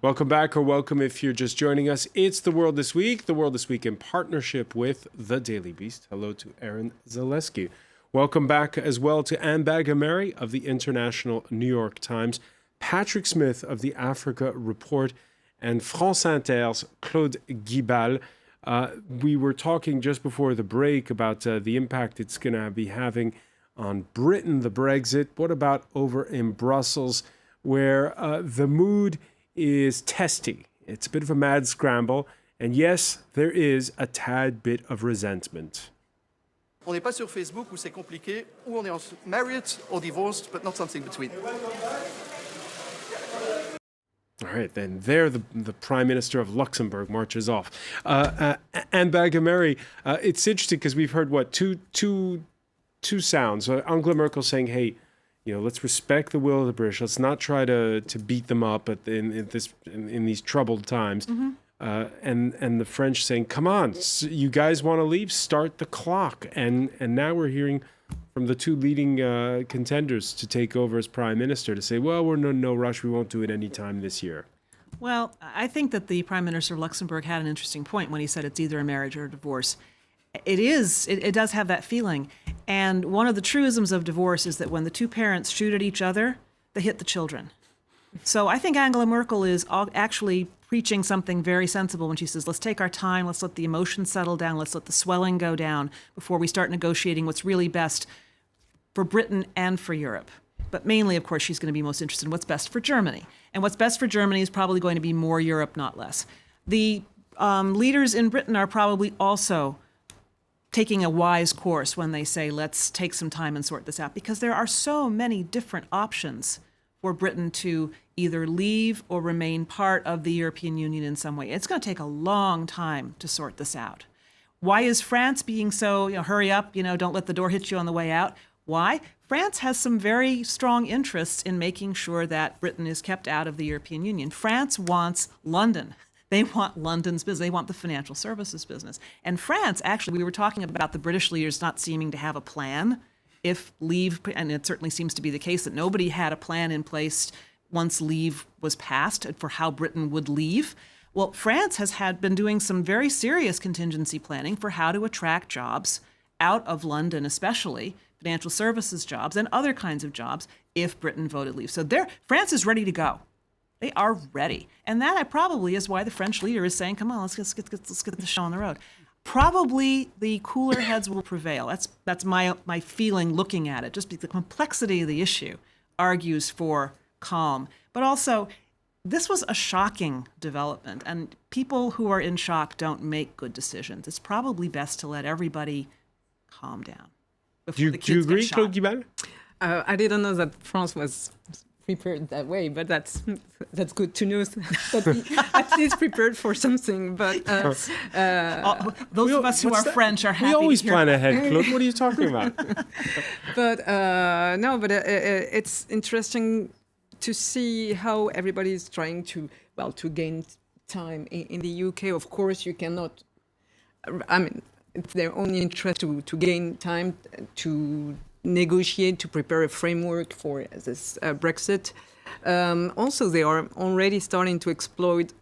Welcome back, or welcome if you're just joining us. It's The World This Week. The World This Week in partnership with The Daily Beast. Hello to Aaron Zaleski. Welcome back as well to Anne Bagamary of the International New York Times, Patrick Smith of the Africa Report, and France Inter's Claude Guibal. We were talking just before the break about the impact it's going to be having on Britain, the Brexit. What about over in Brussels, where the mood is testy? It's a bit of a mad scramble. And yes, there is a tad bit of resentment. On n'est pas sur Facebook où c'est compliqué, où on est married or divorced, but not something between. All right, then there the Prime Minister of Luxembourg marches off. Anne Bagamary, it's interesting because we've heard, two sounds. Angela Merkel saying, hey, let's respect the will of the British. Let's not try to beat them up in these troubled times. Mm-hmm. And the French saying, come on, you guys want to leave? Start the clock. And now we're hearing from the two leading contenders to take over as prime minister to say, well, we're in no rush. We won't do it any time this year. Well, I think that the Prime Minister of Luxembourg had an interesting point when he said it's either a marriage or a divorce. It does have that feeling. And one of the truisms of divorce is that when the two parents shoot at each other, they hit the children. So I think Angela Merkel is actually preaching something very sensible when she says, let's take our time, let's let the emotions settle down, let's let the swelling go down before we start negotiating what's really best for Britain and for Europe. But mainly, of course, she's going to be most interested in what's best for Germany. And what's best for Germany is probably going to be more Europe, not less. The leaders in Britain are probably also taking a wise course when they say, let's take some time and sort this out, because there are so many different options for Britain to either leave or remain part of the European Union in some way. It's going to take a long time to sort this out. Why is France being so, hurry up, don't let the door hit you on the way out? Why? France has some very strong interests in making sure that Britain is kept out of the European Union. France wants London. They want London's business. They want the financial services business. And France, actually, we were talking about the British leaders not seeming to have a plan if leave, and it certainly seems to be the case that nobody had a plan in place once leave was passed for how Britain would leave. Well, France has been doing some very serious contingency planning for how to attract jobs out of London, especially financial services jobs and other kinds of jobs if Britain voted leave. So France is ready to go. They are ready. And that probably is why the French leader is saying, come on, let's get the show on the road. Probably the cooler heads will prevail. That's my feeling looking at it. Just because the complexity of the issue argues for calm. But also, this was a shocking development, and people who are in shock don't make good decisions. It's probably best to let everybody calm down. Do you agree, Claude Guibal? I didn't know that France was prepared that way, but that's good to know that we at least prepared for something. But those of us who are French are happy. We always to hear plan ahead, Claude. What are you talking about? But it's interesting to see how everybody is trying to gain time in the UK. Of course, you cannot. I mean, it's their own interest to gain time to negotiate, to prepare a framework for this Brexit. Also, they are already starting to exploit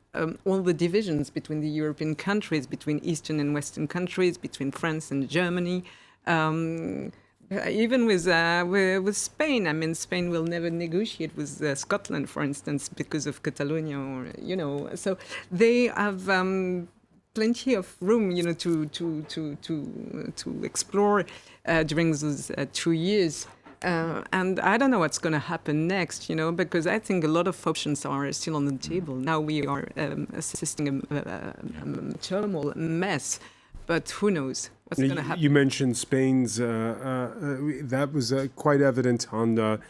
all the divisions between the European countries, between Eastern and Western countries, between France and Germany. Even with Spain, I mean, Spain will never negotiate with Scotland, for instance, because of Catalonia, or so they have plenty of room, to explore during those 2 years. And I don't know what's going to happen next, because I think a lot of options are still on the table. Now we are assisting a turmoil, a mess, but who knows what's going to happen. You mentioned Spain's, that was quite evident on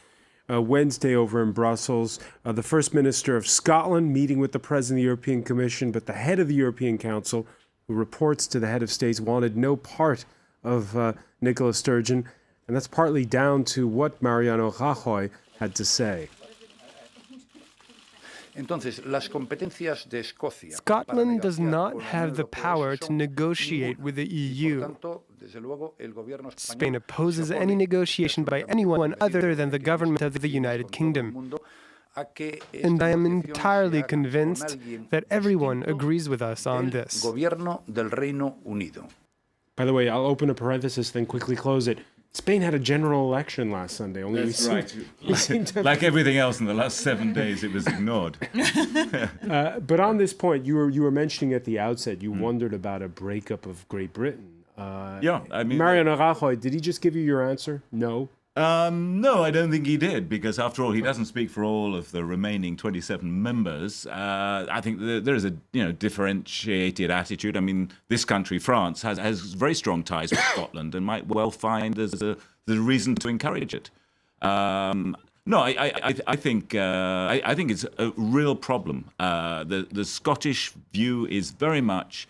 Wednesday over in Brussels. The First Minister of Scotland meeting with the President of the European Commission, but the head of the European Council, who reports to the head of states, wanted no part of Nicola Sturgeon. And that's partly down to what Mariano Rajoy had to say. Scotland does not have the power to negotiate with the EU. Spain opposes any negotiation by anyone other than the government of the United Kingdom. And I am entirely convinced that everyone agrees with us on this. By the way, I'll open a parenthesis, then quickly close it. Spain had a general election last Sunday. Only That's right. Like everything else in the last 7 days, it was ignored. But on this point, you were mentioning at the outset, you wondered about a breakup of Great Britain. Yeah, I mean, Mariano Rajoy, did he just give you your answer? No. No, I don't think he did, because after all, he doesn't speak for all of the remaining 27 members. I think there is a differentiated attitude. I mean, this country, France, has very strong ties with Scotland and might well find there's a reason to encourage it. No, I think it's a real problem. The Scottish view is very much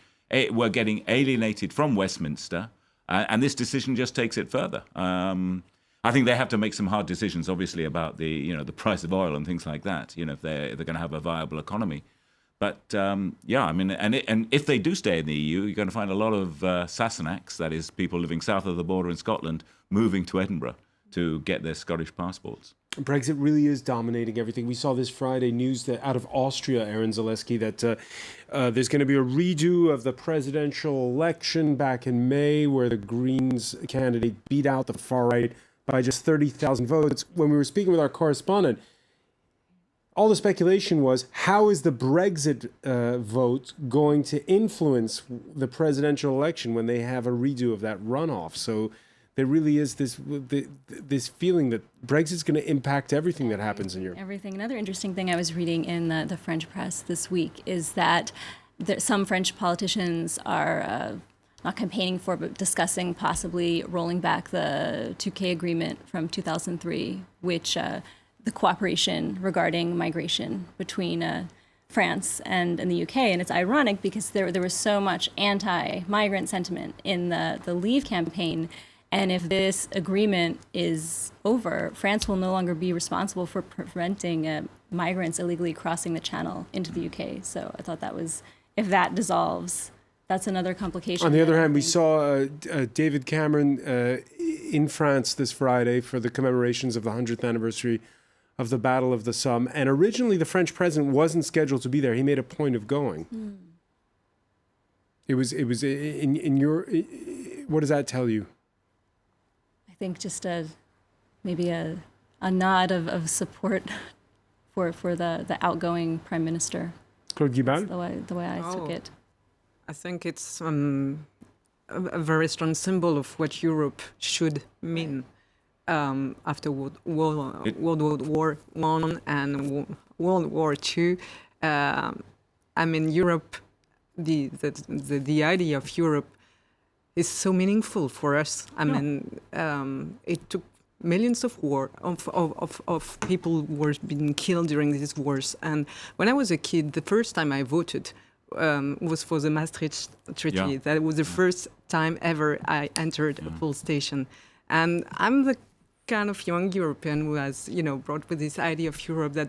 we're getting alienated from Westminster, and this decision just takes it further. I think they have to make some hard decisions, obviously, about the price of oil and things like that. If they're going to have a viable economy. But yeah, I mean, and if they do stay in the EU, you're going to find a lot of Sassenachs, that is, people living south of the border in Scotland, moving to Edinburgh to get their Scottish passports. Brexit really is dominating everything. We saw this Friday news that out of Austria, Aaron Zaleski, that there's going to be a redo of the presidential election back in May, where the Greens candidate beat out the far right by just 30,000 votes. When we were speaking with our correspondent, all the speculation was, how is the Brexit vote going to influence the presidential election when they have a redo of that runoff? So there really is this feeling that Brexit's going to impact everything that happens in Europe. Everything. Another interesting thing I was reading in the French press this week is that some French politicians are not campaigning for, but discussing possibly rolling back the 2K agreement from 2003, which the cooperation regarding migration between France and the UK. And it's ironic because there was so much anti-migrant sentiment in the Leave campaign. And if this agreement is over, France will no longer be responsible for preventing migrants illegally crossing the channel into the UK. So I thought that was, if that dissolves, that's another complication. On the other hand, we saw David Cameron in France this Friday for the commemorations of the 100th anniversary of the Battle of the Somme. And originally, the French president wasn't scheduled to be there. He made a point of going. It was in your. What does that tell you? I think just maybe a nod of support for the outgoing prime minister. Claude Guibal? The way I took it. I think it's a very strong symbol of what Europe should mean after World War I and World War II. I mean, Europe, the idea of Europe is so meaningful for us. I mean, it took millions of people were being killed during these wars. And when I was a kid, the first time I voted was for the Maastricht Treaty. Yeah. That was the first time ever I entered a poll station. And I'm the kind of young European who has, brought with this idea of Europe that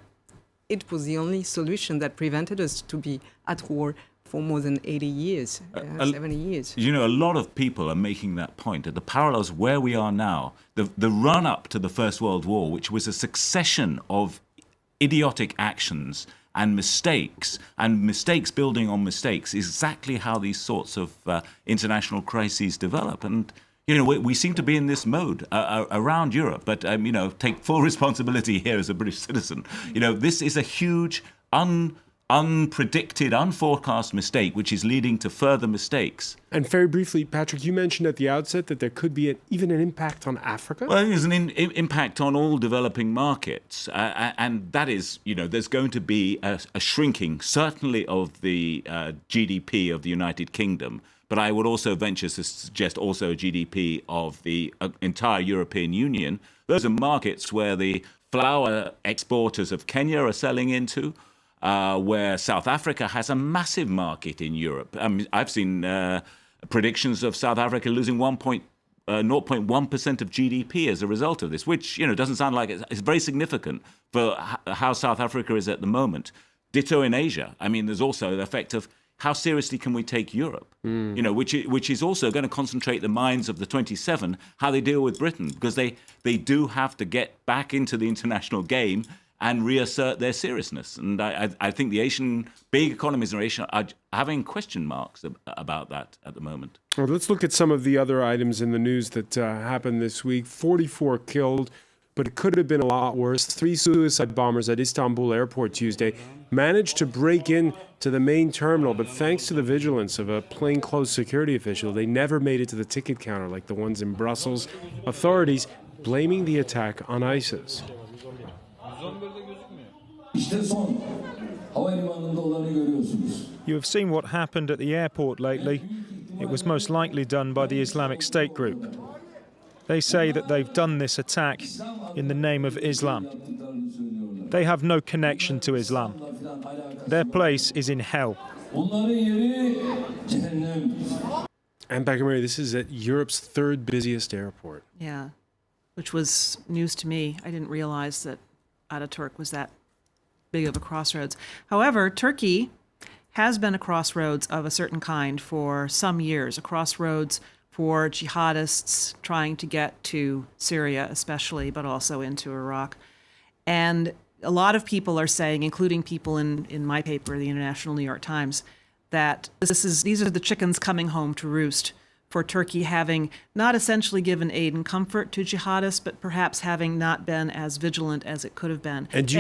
it was the only solution that prevented us to be at war for more than 80 years, 70 years. A lot of people are making that point, at the parallels where we are now, the run-up to the First World War, which was a succession of idiotic actions and mistakes building on mistakes, is exactly how these sorts of international crises develop. And, we seem to be in this mode around Europe, but, take full responsibility here as a British citizen. This is a huge, unpredicted, unforecast mistake, which is leading to further mistakes. And very briefly, Patrick, you mentioned at the outset that there could be even an impact on Africa. Well, there's an impact on all developing markets. And that is, there's going to be a shrinking, certainly of the GDP of the United Kingdom. But I would also venture to suggest also a GDP of the entire European Union. Those are markets where the flour exporters of Kenya are selling into, where South Africa has a massive market in Europe. I've seen predictions of South Africa losing 0.1% of GDP as a result of this, which doesn't sound like it's very significant for how South Africa is at the moment. Ditto in Asia. There's also the effect of how seriously can we take Europe, which is also going to concentrate the minds of the 27, how they deal with Britain, because they do have to get back into the international game and reassert their seriousness. And I think the big economies in Asia are having question marks about that at the moment. Well, let's look at some of the other items in the news that happened this week. 44 killed, but it could have been a lot worse. 3 suicide bombers at Istanbul airport Tuesday managed to break in to the main terminal, but thanks to the vigilance of a plainclothes security official, they never made it to the ticket counter like the ones in Brussels. Authorities blaming the attack on ISIS. You have seen what happened at the airport lately. It was most likely done by the Islamic State group. They say that they've done this attack in the name of Islam. They have no connection to Islam. Their place is in hell. And Baghamari, this is at Europe's 3rd busiest airport. Yeah, which was news to me. I didn't realize that Ataturk was that big of a crossroads. However, Turkey has been a crossroads of a certain kind for some years, a crossroads for jihadists trying to get to Syria especially, but also into Iraq. And a lot of people are saying, including people in my paper, the International New York Times, that these are the chickens coming home to roost for Turkey, having not essentially given aid and comfort to jihadists, but perhaps having not been as vigilant as it could have been. And do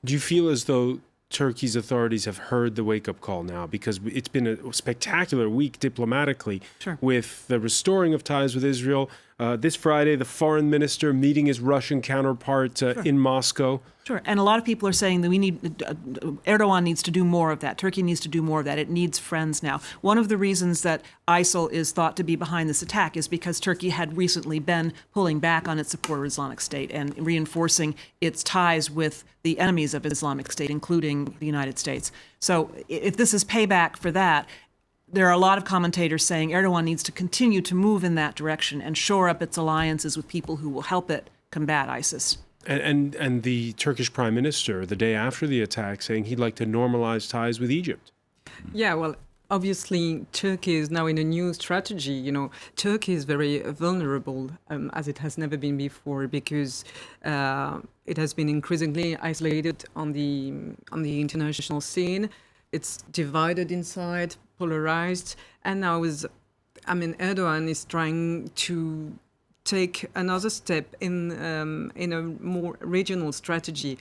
you feel as though Turkey's authorities have heard the wake-up call now? Because it's been a spectacular week diplomatically with the restoring of ties with Israel. This Friday, the foreign minister meeting his Russian counterpart in Moscow. Sure, and a lot of people are saying that Erdogan needs to do more of that. Turkey needs to do more of that. It needs friends now. One of the reasons that ISIL is thought to be behind this attack is because Turkey had recently been pulling back on its support of Islamic State and reinforcing its ties with the enemies of Islamic State, including the United States. So if this is payback for that, there are a lot of commentators saying Erdogan needs to continue to move in that direction and shore up its alliances with people who will help it combat ISIS. And the Turkish prime minister, the day after the attack, saying he'd like to normalize ties with Egypt. Yeah, well, obviously, Turkey is now in a new strategy. You know, Turkey is very vulnerable, as it has never been before, because it has been increasingly isolated on the international scene. It's divided inside, polarized, and now Erdogan is trying to take another step in a more regional strategy.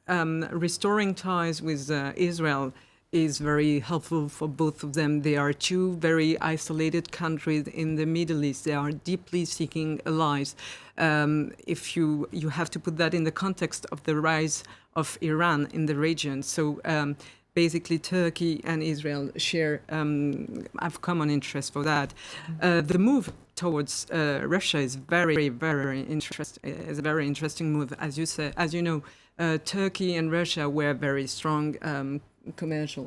Restoring ties with Israel is very helpful for both of them. They are two very isolated countries in the Middle East. They are deeply seeking allies. If you have to put that in the context of the rise of Iran in the region. So basically, Turkey and Israel have common interest for that. The move towards Russia is very, very interesting. Is a very interesting move, as you know. Turkey and Russia were very strong commercial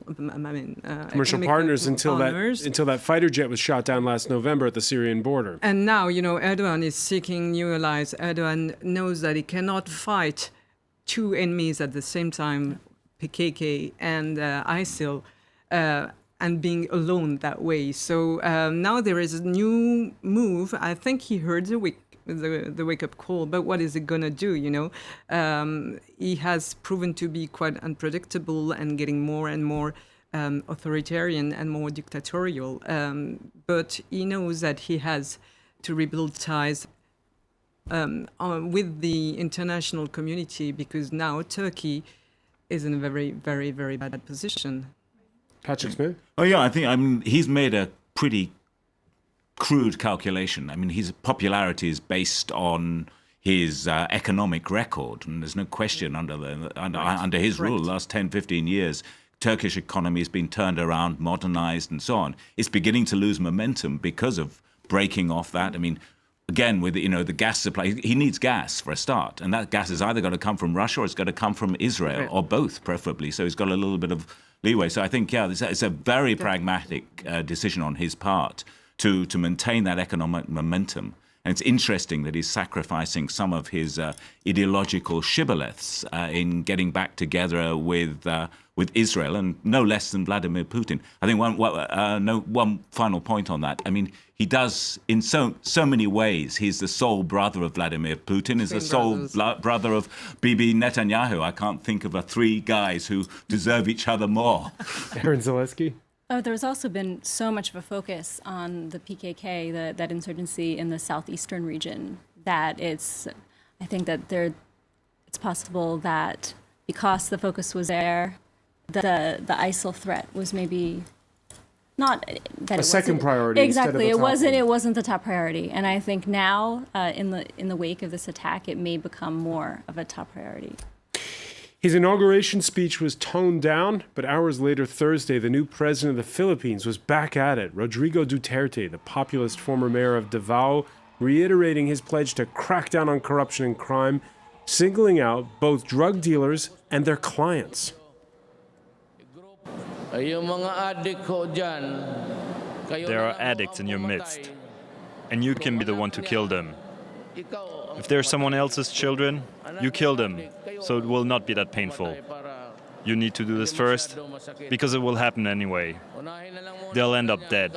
partners until that fighter jet was shot down last November at the Syrian border. And now, Erdogan is seeking new allies. Erdogan knows that he cannot fight two enemies at the same time, PKK and ISIL, and being alone that way. So now there is a new move. I think he heard the wake-up call, but what is it going to do, He has proven to be quite unpredictable and getting more and more authoritarian and more dictatorial. But he knows that he has to rebuild ties with the international community, because now Turkey is in a very, very, very bad position. Patrick Smith? Oh, yeah, I think he's made a pretty crude calculation. His popularity is based on his economic record, and there's no question under his rule, the last 10, 15 years, Turkish economy has been turned around, modernized, and so on. It's beginning to lose momentum because of breaking off that. Again, with the gas supply, he needs gas for a start, and that gas is either going to come from Russia or it's going to come from Israel, or both, preferably. So he's got a little bit of leeway. So I think, it's a very pragmatic decision on his part to maintain that economic momentum. And it's interesting that he's sacrificing some of his ideological shibboleths in getting back together with Israel, and no less than Vladimir Putin. I think one final point on that. I mean, he does in so many ways. He's the sole brother of Vladimir Putin. He's the sole brother of Bibi Netanyahu. I can't think of three guys who deserve each other more. Aaron Zaleski? Oh, there's also been so much of a focus on the PKK, that insurgency in the southeastern region, that I think that it's possible that because the focus was there, the ISIL threat was maybe not that a second priority. Exactly, it wasn't the top priority, and I think now in the wake of this attack, it may become more of a top priority. His inauguration speech was toned down, but hours later Thursday, the new president of the Philippines was back at it. Rodrigo Duterte, the populist former mayor of Davao, reiterating his pledge to crack down on corruption and crime, singling out both drug dealers and their clients. There are addicts in your midst, and you can be the one to kill them. If they're someone else's children, you kill them, so it will not be that painful. You need to do this first, because it will happen anyway. They'll end up dead.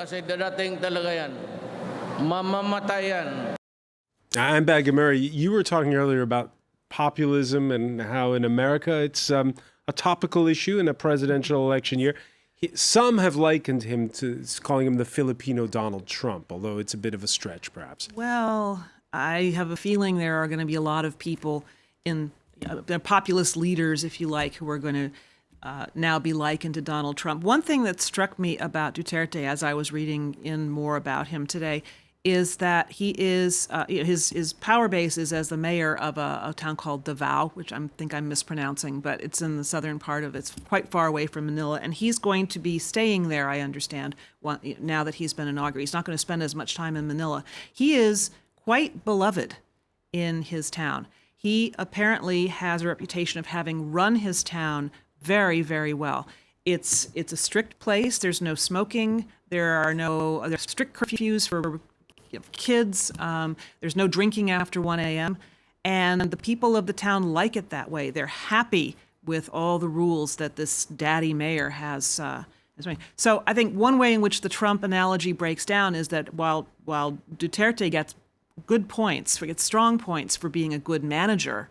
I'm Mary. You were talking earlier about populism and how in America it's a topical issue in a presidential election year. Some have likened him to calling him the Filipino Donald Trump, although it's a bit of a stretch, perhaps. Well, I have a feeling there are going to be a lot of people they're populist leaders, if you like, who are going to now be likened to Donald Trump. One thing that struck me about Duterte as I was reading in more about him today is that he is his power base is as the mayor of a town called Davao, which I think I'm mispronouncing, but it's in the southern part of it's quite far away from Manila, and he's going to be staying there, I understand, now that he's been inaugurated. He's not going to spend as much time in Manila. He is quite beloved in his town. He apparently has a reputation of having run his town very, very well. It's a strict place. There's no smoking. There's strict curfews for kids. There's no drinking after 1 a.m. And the people of the town like it that way. They're happy with all the rules that this daddy mayor has. So I think one way in which the Trump analogy breaks down is that while Duterte gets good points, gets strong points for being a good manager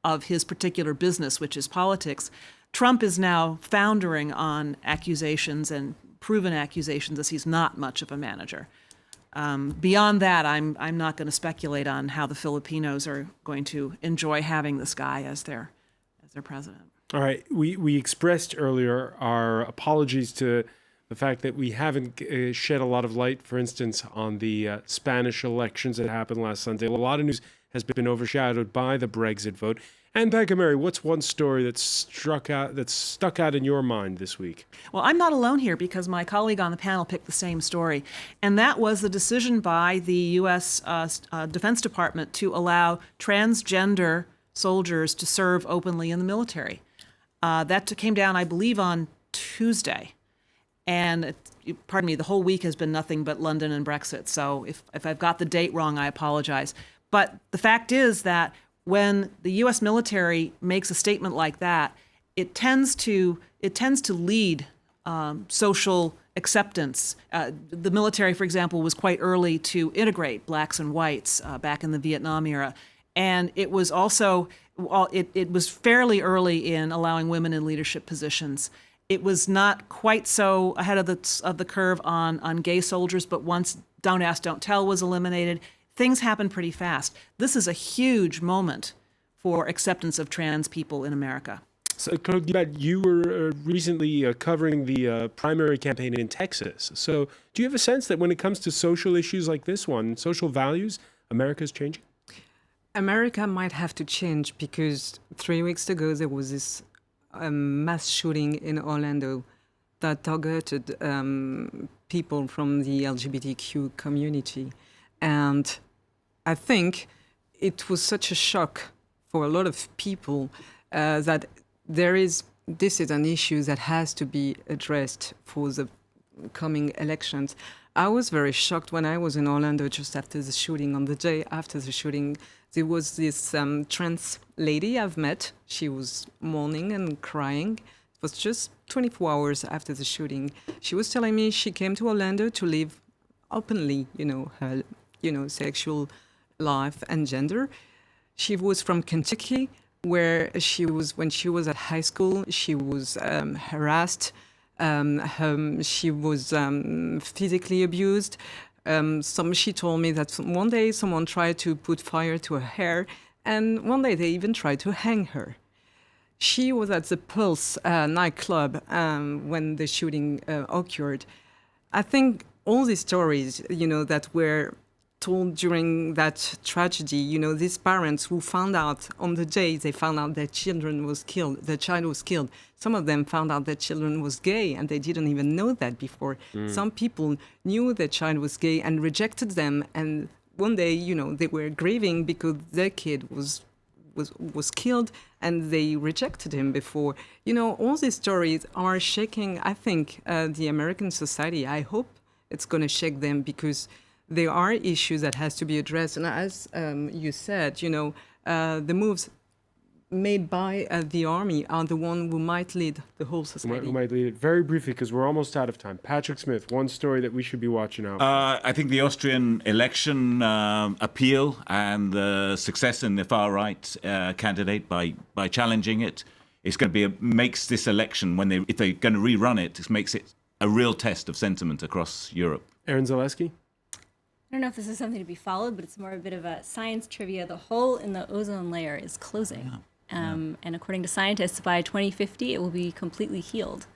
of his particular business, which is politics, Trump is now foundering on accusations and proven accusations as he's not much of a manager. Beyond that, I'm not going to speculate on how the Filipinos are going to enjoy having this guy as their president. All right. We expressed earlier our apologies to the fact that we haven't shed a lot of light, for instance, on the Spanish elections that happened last Sunday. A lot of news has been overshadowed by the Brexit vote. And Mary, what's one story that's stuck out in your mind this week? Well, I'm not alone here because my colleague on the panel picked the same story, and that was the decision by the U.S. Defense Department to allow transgender soldiers to serve openly in the military. That came down, I believe, on Tuesday. And, pardon me, the whole week has been nothing but London and Brexit. So if I've got the date wrong, I apologize. But the fact is that when the U.S. military makes a statement like that, it tends to lead social acceptance. The military, for example, was quite early to integrate blacks and whites back in the Vietnam era. And it was also, it was fairly early in allowing women in leadership positions. It was not quite so ahead of the curve on gay soldiers, but once Don't Ask, Don't Tell was eliminated, things happened pretty fast. This is a huge moment for acceptance of trans people in America. So, Claude Guibert, you were recently covering the primary campaign in Texas. So do you have a sense that when it comes to social issues like this one, social values, America's changing? America might have to change because 3 weeks ago there was this mass shooting in Orlando that targeted people from the LGBTQ community. And I think it was such a shock for a lot of people that this is an issue that has to be addressed for the coming elections. I was very shocked when I was in Orlando just after the shooting. On the day after the shooting, there was this trans lady I've met. She was mourning and crying. It was just 24 hours after the shooting. She was telling me she came to Orlando to live openly, her, sexual life and gender. She was from Kentucky, where when she was at high school, she was harassed. She was physically abused. She told me that one day someone tried to put fire to her hair, and one day they even tried to hang her. She was at the Pulse nightclub when the shooting occurred. I think all these stories, that were told during that tragedy, these parents who found out on the day they found out their child was killed. Some of them found out their children was gay and they didn't even know that before. Some people knew their child was gay and rejected them. And one day, they were grieving because their kid was killed and they rejected him before. All these stories are shaking, I think, the American society. I hope it's going to shake them because there are issues that has to be addressed. And as you said, the moves made by the army are the one who might lead the whole society. Who might lead it. Very briefly, because we're almost out of time. Patrick Smith, one story that we should be watching out for. I think the Austrian election appeal and the success in the far-right candidate by challenging it is going to makes this election, if they're going to rerun it, it makes it a real test of sentiment across Europe. Aaron Zaleski? I don't know if this is something to be followed, but it's more a bit of a science trivia. The hole in the ozone layer is closing. And according to scientists, by 2050, it will be completely healed.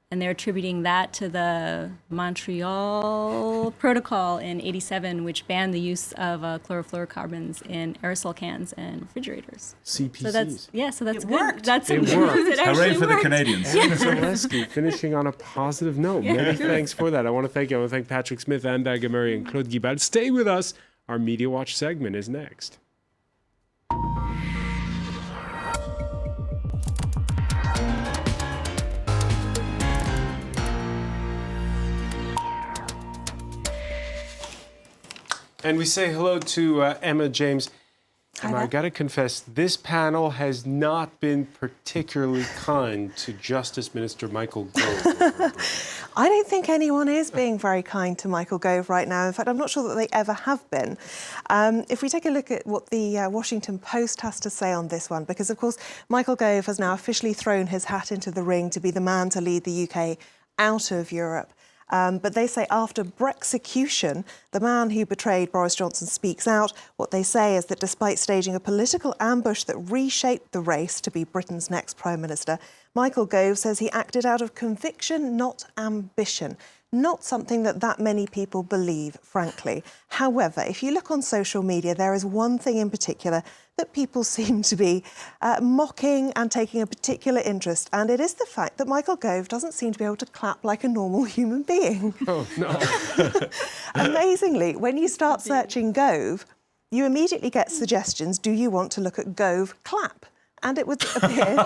And they're attributing that to the Montreal Protocol in '87, which banned the use of chlorofluorocarbons in aerosol cans and refrigerators. CPCs. So that's It good. worked. That's It it worked. actually Hooray for the worked. Canadians. Zaleski, finishing on a positive note. Many thanks for that. I want to thank Patrick Smith, Anne Bagamary, and Claude Guibal. Stay with us. Our Media Watch segment is next. And we say hello to Emma James. Emma, I got to confess, this panel has not been particularly kind to Justice Minister Michael Gove. I don't think anyone is being very kind to Michael Gove right now. In fact, I'm not sure that they ever have been. If we take a look at what the Washington Post has to say on this one, because, of course, Michael Gove has now officially thrown his hat into the ring to be the man to lead the UK out of Europe. But they say after Brexecution, the man who betrayed Boris Johnson speaks out. What they say is that despite staging a political ambush that reshaped the race to be Britain's next Prime Minister, Michael Gove says he acted out of conviction, not ambition. Not something that many people believe, frankly. However, if you look on social media, there is one thing in particular that people seem to be mocking and taking a particular interest, and it is the fact that Michael Gove doesn't seem to be able to clap like a normal human being. Oh, no. Amazingly, when you start searching Gove, you immediately get suggestions, do you want to look at Gove clap? And it would appear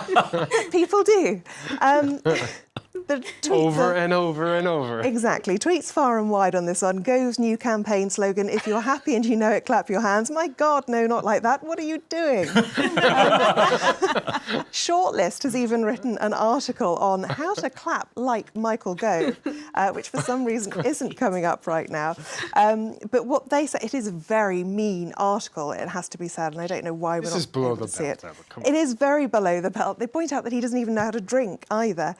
people do. Over and over and over. Exactly. Tweets far and wide on this one. Gove's new campaign slogan, if you're happy and you know it, clap your hands. My God, no, not like that. What are you doing? Shortlist has even written an article on how to clap like Michael Gove, which for some reason isn't coming up right now. But what they say, it is a very mean article, it has to be said, and I don't know why we're not able to see it. It is very below the belt. They point out that he doesn't even know how to drink either.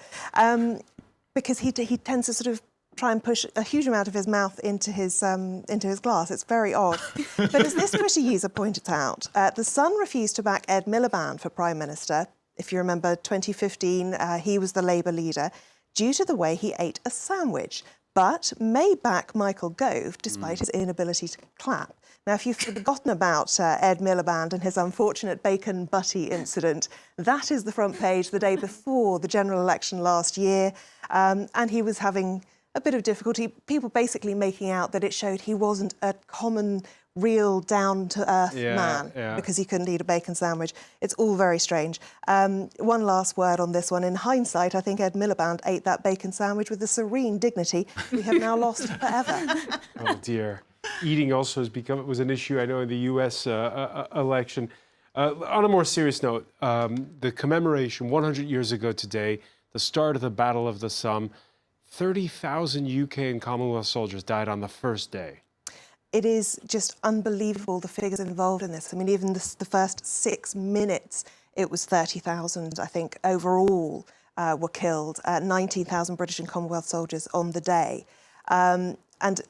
Because he tends to sort of try and push a huge amount of his mouth into his glass. It's very odd. But as this Twitter user pointed out, the Sun refused to back Ed Miliband for Prime Minister. If you remember, 2015, he was the Labour leader, due to the way he ate a sandwich, but may back Michael Gove despite his inability to clap. Now, if you've forgotten about Ed Miliband and his unfortunate bacon butty incident, that is the front page the day before the general election last year. And he was having a bit of difficulty, people basically making out that it showed he wasn't a common real down-to-earth man because he couldn't eat a bacon sandwich. It's all very strange. One last word on this one. In hindsight, I think Ed Miliband ate that bacon sandwich with a serene dignity we have now lost forever. Oh dear. Eating also was an issue, I know, in the U.S. Election. On a more serious note, the commemoration 100 years ago today, the start of the Battle of the Somme, 30,000 UK and Commonwealth soldiers died on the first day. It is just unbelievable, the figures involved in this. I mean, even the first 6 minutes, it was 30,000, I think, overall were killed. 19,000 British and Commonwealth soldiers on the day. And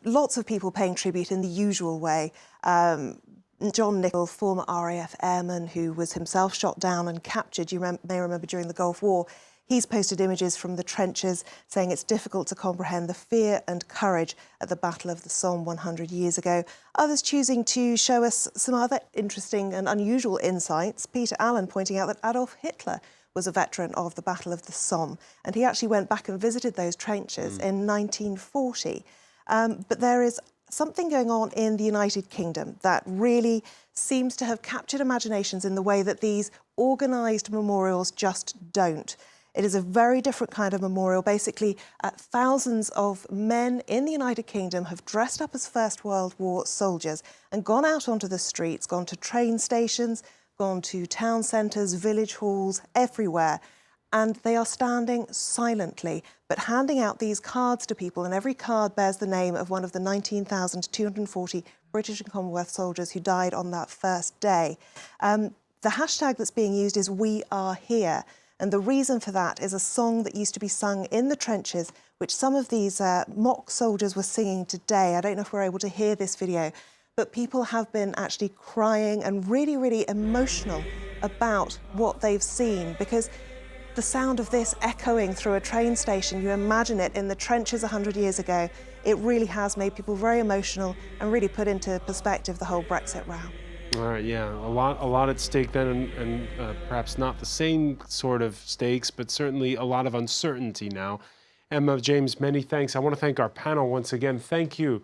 lots of people paying tribute in the usual way. John Nichol, former RAF airman who was himself shot down and captured, you may remember, during the Gulf War. He's posted images from the trenches saying it's difficult to comprehend the fear and courage at the Battle of the Somme 100 years ago. Others choosing to show us some other interesting and unusual insights. Peter Allen pointing out that Adolf Hitler was a veteran of the Battle of the Somme, and he actually went back and visited those trenches in 1940. But there is something going on in the United Kingdom that really seems to have captured imaginations in the way that these organised memorials just don't. It is a very different kind of memorial. Basically, thousands of men in the United Kingdom have dressed up as First World War soldiers and gone out onto the streets, gone to train stations, gone to town centres, village halls, everywhere. And they are standing silently, but handing out these cards to people, and every card bears the name of one of the 19,240 British and Commonwealth soldiers who died on that first day. The hashtag that's being used is "We Are Here." And the reason for that is a song that used to be sung in the trenches, which some of these mock soldiers were singing today. I don't know if we're able to hear this video, but people have been actually crying and really, really emotional about what they've seen, because the sound of this echoing through a train station, you imagine it in the trenches 100 years ago, it really has made people very emotional and really put into perspective the whole Brexit row. All right, yeah, a lot at stake then, and perhaps not the same sort of stakes, but certainly a lot of uncertainty now. Emma, James, many thanks. I want to thank our panel once again. Thank you.